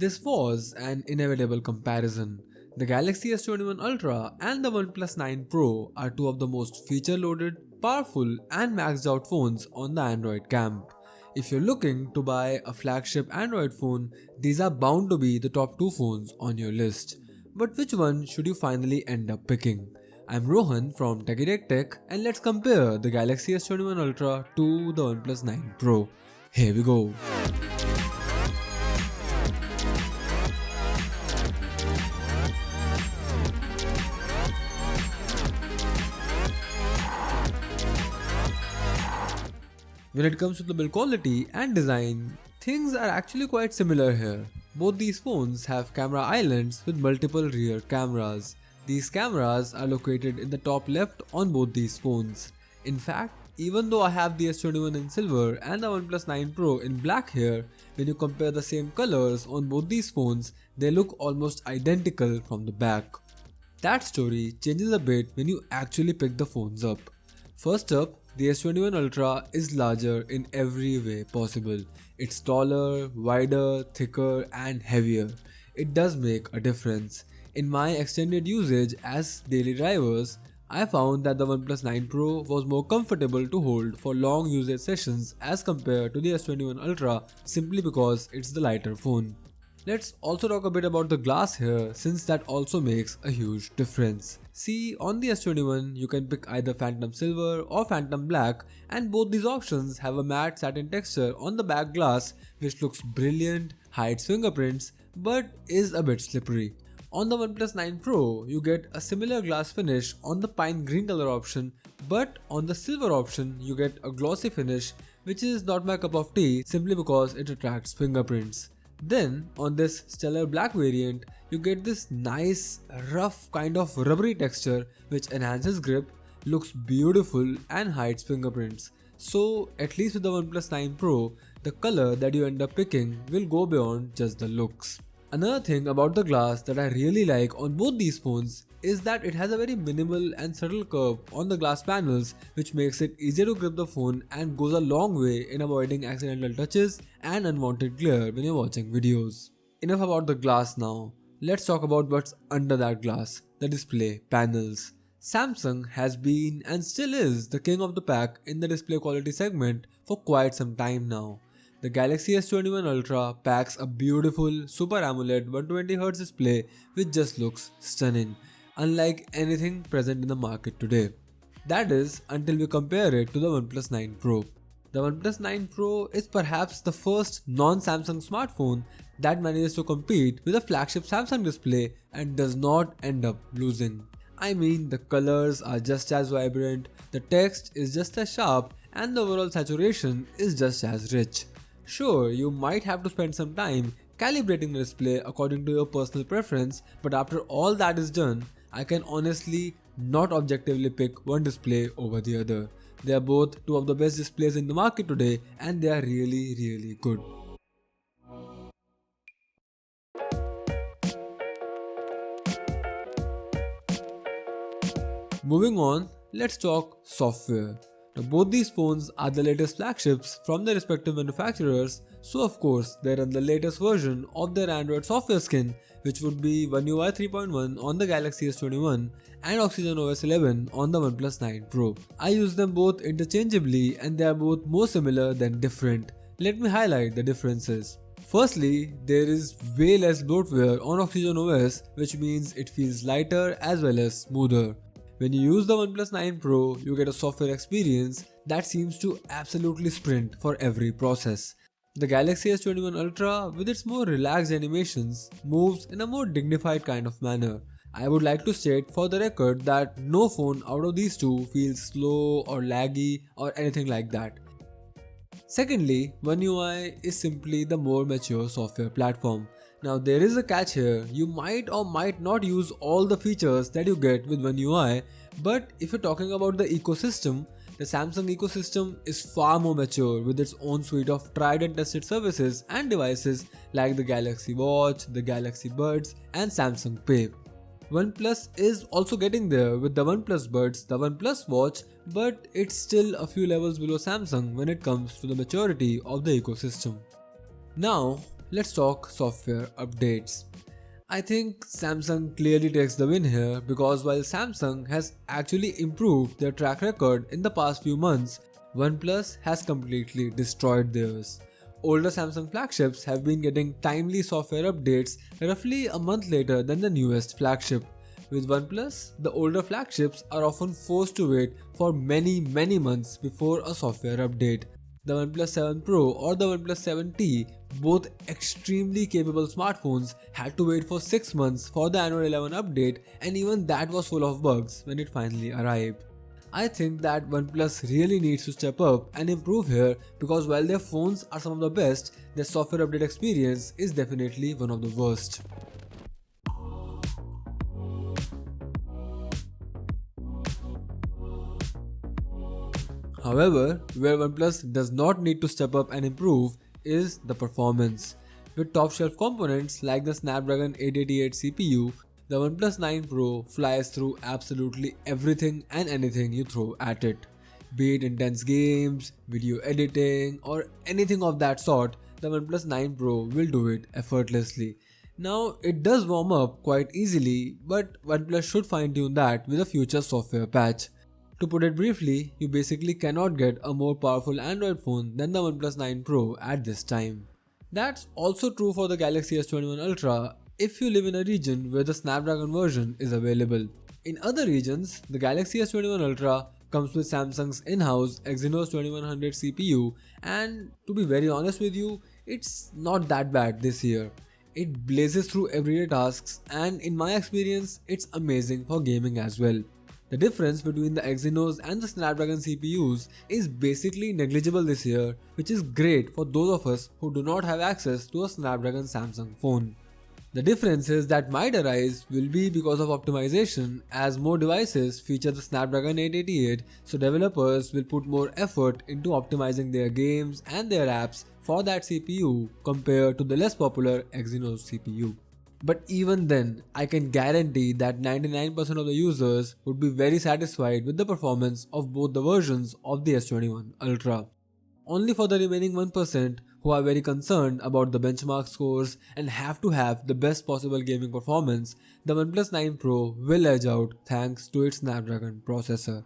This was an inevitable comparison. The Galaxy S21 Ultra and the OnePlus 9 Pro are two of the most feature-loaded, powerful and maxed out phones on the Android camp. If you're looking to buy a flagship Android phone, these are bound to be the top two phones on your list. But which one should you finally end up picking? I'm Rohan from TechieTechTech and let's compare the Galaxy S21 Ultra to the OnePlus 9 Pro. Here we go. When it comes to the build quality and design, things are actually quite similar here. Both these phones have camera islands with multiple rear cameras. These cameras are located in the top left on both these phones. In fact, even though I have the S21 in silver and the OnePlus 9 Pro in black here, when you compare the same colors on both these phones, they look almost identical from the back. That story changes a bit when you actually pick the phones up. First up, the S21 Ultra is larger in every way possible. It's taller, wider, thicker and heavier. It does make a difference. In my extended usage as daily drivers, I found that the OnePlus 9 Pro was more comfortable to hold for long usage sessions as compared to the S21 Ultra simply because it's the lighter phone. Let's also talk a bit about the glass here since that also makes a huge difference. See, on the S21 you can pick either Phantom Silver or Phantom Black and both these options have a matte satin texture on the back glass which looks brilliant, hides fingerprints but is a bit slippery. On the OnePlus 9 Pro you get a similar glass finish on the pine green color option but on the silver option you get a glossy finish which is not my cup of tea simply because it attracts fingerprints. Then on this stellar black variant, you get this nice rough kind of rubbery texture which enhances grip, looks beautiful and hides fingerprints. So at least with the OnePlus 9 Pro, the color that you end up picking will go beyond just the looks. Another thing about the glass that I really like on both these phones is that it has a very minimal and subtle curve on the glass panels which makes it easier to grip the phone and goes a long way in avoiding accidental touches and unwanted glare when you're watching videos. Enough about the glass now, let's talk about what's under that glass, the display panels. Samsung has been and still is the king of the pack in the display quality segment for quite some time now. The Galaxy S21 Ultra packs a beautiful Super AMOLED 120Hz display which just looks stunning, unlike anything present in the market today. That is until we compare it to the OnePlus 9 Pro. The OnePlus 9 Pro is perhaps the first non-Samsung smartphone that manages to compete with a flagship Samsung display and does not end up losing. I mean, the colors are just as vibrant, the text is just as sharp and the overall saturation is just as rich. Sure, you might have to spend some time calibrating the display according to your personal preference, but after all that is done, I can honestly not objectively pick one display over the other. They are both two of the best displays in the market today and they are really good. Moving on, let's talk software. Now both these phones are the latest flagships from their respective manufacturers, so of course they run the latest version of their Android software skin, which would be OneUI 3.1 on the Galaxy S21 and OxygenOS 11 on the OnePlus 9 Pro. I use them both interchangeably and they are both more similar than different. Let me highlight the differences. Firstly, there is way less bloatware on OxygenOS, which means it feels lighter as well as smoother. When you use the OnePlus 9 Pro, you get a software experience that seems to absolutely sprint for every process. The Galaxy S21 Ultra, with its more relaxed animations, moves in a more dignified kind of manner. I would like to state for the record that no phone out of these two feels slow or laggy or anything like that. Secondly, OneUI is simply the more mature software platform. Now there is a catch here, you might or might not use all the features that you get with OneUI, but if you're talking about the ecosystem, the Samsung ecosystem is far more mature with its own suite of tried and tested services and devices like the Galaxy Watch, the Galaxy Buds and Samsung Pay. OnePlus is also getting there with the OnePlus Buds, the OnePlus Watch, but it's still a few levels below Samsung when it comes to the maturity of the ecosystem. Now, let's talk software updates. I think Samsung clearly takes the win here because while Samsung has actually improved their track record in the past few months, OnePlus has completely destroyed theirs. Older Samsung flagships have been getting timely software updates roughly a month later than the newest flagship. With OnePlus, the older flagships are often forced to wait for many months before a software update. The OnePlus 7 Pro or the OnePlus 7T, both extremely capable smartphones, had to wait for 6 months for the Android 11 update, and even that was full of bugs when it finally arrived. I think that OnePlus really needs to step up and improve here because while their phones are some of the best, their software update experience is definitely one of the worst. However, where OnePlus does not need to step up and improve is the performance. With top shelf components like the Snapdragon 888 CPU, the OnePlus 9 Pro flies through absolutely everything and anything you throw at it. Be it intense games, video editing, or anything of that sort, the OnePlus 9 Pro will do it effortlessly. Now, it does warm up quite easily, but OnePlus should fine tune that with a future software patch. To put it briefly, you basically cannot get a more powerful Android phone than the OnePlus 9 Pro at this time. That's also true for the Galaxy S21 Ultra if you live in a region where the Snapdragon version is available. In other regions, the Galaxy S21 Ultra comes with Samsung's in-house Exynos 2100 CPU, and to be very honest with you, it's not that bad this year. It blazes through everyday tasks, and in my experience, it's amazing for gaming as well. The difference between the Exynos and the Snapdragon CPUs is basically negligible this year, which is great for those of us who do not have access to a Snapdragon Samsung phone. The differences that might arise will be because of optimization, as more devices feature the Snapdragon 888, so developers will put more effort into optimizing their games and their apps for that CPU compared to the less popular Exynos CPU. But even then, I can guarantee that 99% of the users would be very satisfied with the performance of both the versions of the S21 Ultra. Only for the remaining 1% who are very concerned about the benchmark scores and have to have the best possible gaming performance, the OnePlus 9 Pro will edge out thanks to its Snapdragon processor.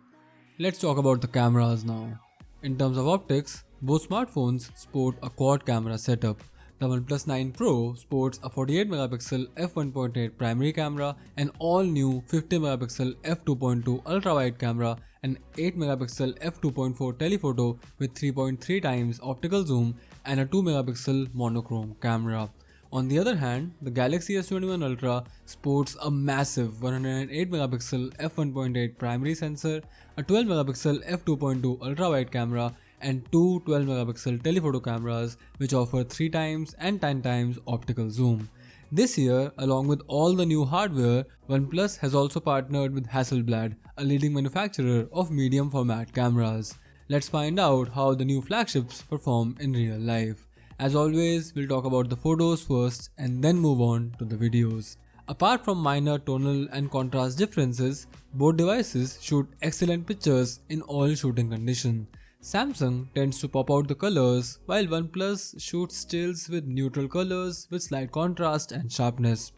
Let's talk about the cameras now. In terms of optics, both smartphones sport a quad camera setup. The OnePlus 9 Pro sports a 48MP f1.8 primary camera, an all-new 50MP f2.2 ultra-wide camera, an 8MP f2.4 telephoto with 3.3x optical zoom, and a 2MP monochrome camera. On the other hand, the Galaxy S21 Ultra sports a massive 108MP f1.8 primary sensor, a 12MP f2.2 ultra-wide camera, and two 12MP telephoto cameras which offer 3x and 10x optical zoom. This year, along with all the new hardware, OnePlus has also partnered with Hasselblad, a leading manufacturer of medium format cameras. Let's find out how the new flagships perform in real life. As always, we'll talk about the photos first and then move on to the videos. Apart from minor tonal and contrast differences, both devices shoot excellent pictures in all shooting conditions. Samsung tends to pop out the colors, while OnePlus shoots stills with neutral colors with slight contrast and sharpness.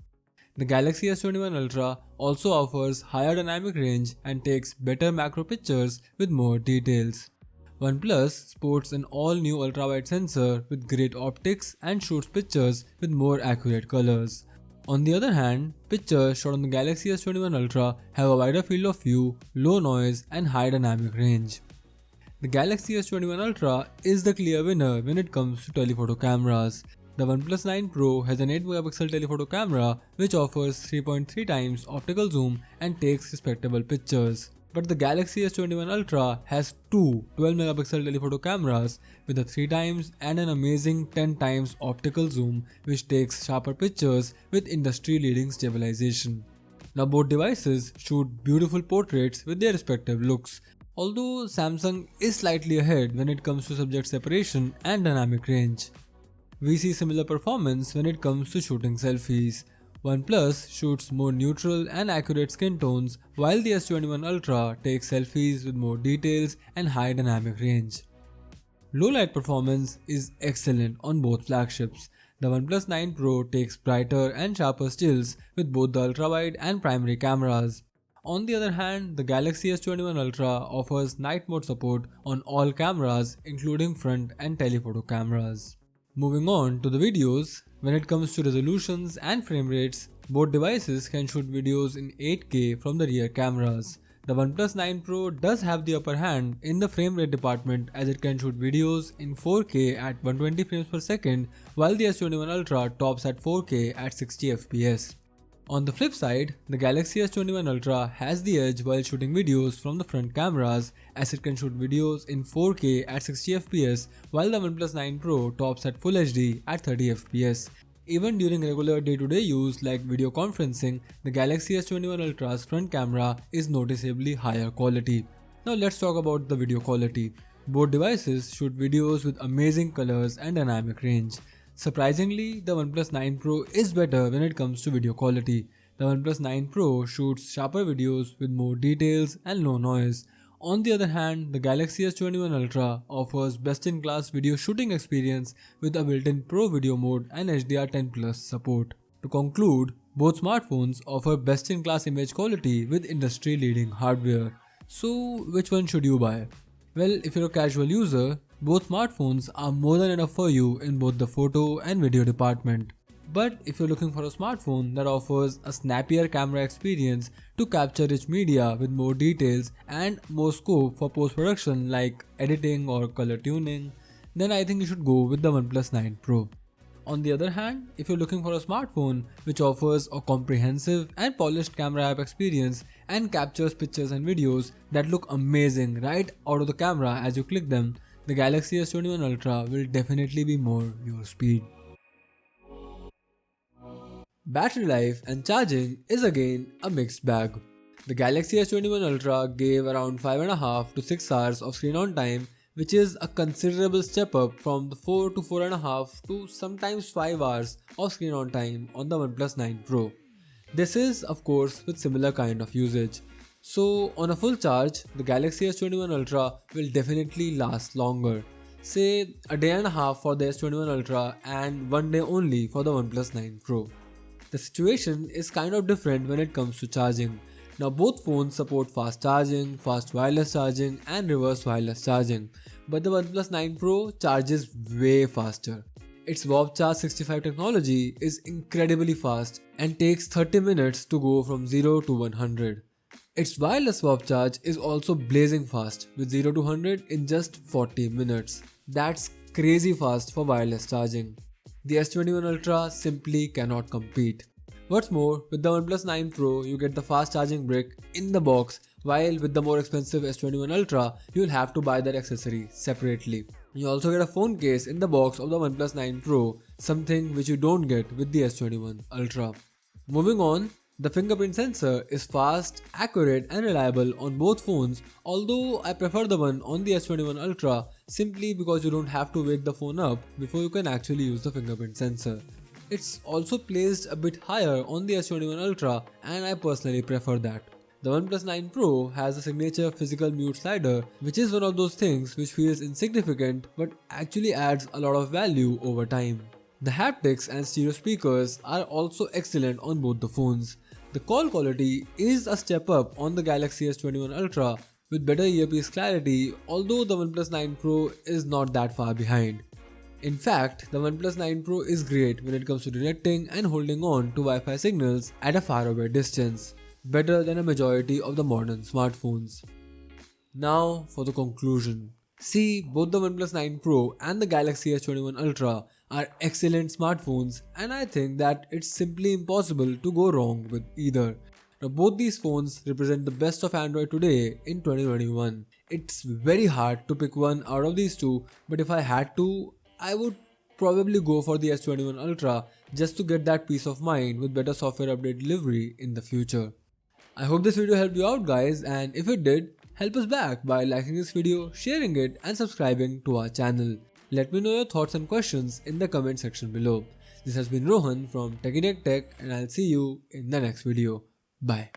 The Galaxy S21 Ultra also offers higher dynamic range and takes better macro pictures with more details. OnePlus sports an all-new ultra-wide sensor with great optics and shoots pictures with more accurate colors. On the other hand, pictures shot on the Galaxy S21 Ultra have a wider field of view, low noise, and high dynamic range. The Galaxy S21 Ultra is the clear winner when it comes to telephoto cameras. The OnePlus 9 Pro has an 8MP telephoto camera which offers 3.3x optical zoom and takes respectable pictures. But the Galaxy S21 Ultra has two 12MP telephoto cameras with a 3x and an amazing 10x optical zoom which takes sharper pictures with industry-leading stabilization. Now both devices shoot beautiful portraits with their respective looks. Although Samsung is slightly ahead when it comes to subject separation and dynamic range. We see similar performance when it comes to shooting selfies. OnePlus shoots more neutral and accurate skin tones while the S21 Ultra takes selfies with more details and high dynamic range. Low light performance is excellent on both flagships. The OnePlus 9 Pro takes brighter and sharper stills with both the ultra-wide and primary cameras. On the other hand, the Galaxy S21 Ultra offers night mode support on all cameras including front and telephoto cameras. Moving on to the videos, when it comes to resolutions and frame rates, both devices can shoot videos in 8K from the rear cameras. The OnePlus 9 Pro does have the upper hand in the frame rate department as it can shoot videos in 4K at 120 frames per second while the S21 Ultra tops at 4K at 60 FPS. On the flip side, the Galaxy S21 Ultra has the edge while shooting videos from the front cameras as it can shoot videos in 4K at 60 FPS while the OnePlus 9 Pro tops at Full HD at 30 FPS. Even during regular day-to-day use like video conferencing, the Galaxy S21 Ultra's front camera is noticeably higher quality. Now let's talk about the video quality. Both devices shoot videos with amazing colors and dynamic range. Surprisingly, the OnePlus 9 Pro is better when it comes to video quality. The OnePlus 9 Pro shoots sharper videos with more details and low noise. On the other hand, the Galaxy S21 Ultra offers best-in-class video shooting experience with a built-in Pro Video mode and HDR10+ support. To conclude, both smartphones offer best-in-class image quality with industry-leading hardware. So, which one should you buy? Well, if you're a casual user, both smartphones are more than enough for you in both the photo and video department. But if you're looking for a smartphone that offers a snappier camera experience to capture rich media with more details and more scope for post-production like editing or color tuning, then I think you should go with the OnePlus 9 Pro. On the other hand, if you're looking for a smartphone which offers a comprehensive and polished camera app experience and captures pictures and videos that look amazing right out of the camera as you click them, the Galaxy S21 Ultra will definitely be more your speed. Battery life and charging is again a mixed bag. The Galaxy S21 Ultra gave around 5.5 to 6 hours of screen on time, which is a considerable step up from the 4 to 4.5 to sometimes 5 hours of screen on time on the OnePlus 9 Pro. This is of course with similar kind of usage. So on a full charge, the Galaxy S21 Ultra will definitely last longer. Say a day and a half for the S21 Ultra and 1 day only for the OnePlus 9 Pro. The situation is kind of different when it comes to charging. Now both phones support fast charging, fast wireless charging and reverse wireless charging. But the OnePlus 9 Pro charges way faster. Its Warp Charge 65 technology is incredibly fast and takes 30 minutes to go from 0 to 100. Its wireless Warp Charge is also blazing fast with 0 to 100 in just 40 minutes. That's crazy fast for wireless charging. The S21 Ultra simply cannot compete. What's more, with the OnePlus 9 Pro, you get the fast charging brick in the box, while with the more expensive S21 Ultra, you'll have to buy that accessory separately. You also get a phone case in the box of the OnePlus 9 Pro, something which you don't get with the S21 Ultra. Moving on, the fingerprint sensor is fast, accurate and reliable on both phones, although I prefer the one on the S21 Ultra simply because you don't have to wake the phone up before you can actually use the fingerprint sensor. It's also placed a bit higher on the S21 Ultra and I personally prefer that. The OnePlus 9 Pro has a signature physical mute slider, which is one of those things which feels insignificant but actually adds a lot of value over time. The haptics and stereo speakers are also excellent on both the phones. The call quality is a step up on the Galaxy S21 Ultra with better earpiece clarity, although the OnePlus 9 Pro is not that far behind. In fact, the OnePlus 9 Pro is great when it comes to detecting and holding on to Wi-Fi signals at a faraway distance, better than a majority of the modern smartphones. Now for the conclusion. See, both the OnePlus 9 Pro and the Galaxy S21 Ultra are excellent smartphones and I think that it's simply impossible to go wrong with either. Now both these phones represent the best of Android today in 2021. It's very hard to pick one out of these two, but if I had to, I would probably go for the S21 Ultra just to get that peace of mind with better software update delivery in the future. I hope this video helped you out guys, and if it did, help us back by liking this video, sharing it and subscribing to our channel. Let me know your thoughts and questions in the comment section below. This has been Rohan from TechieTechTech and I'll see you in the next video. Bye.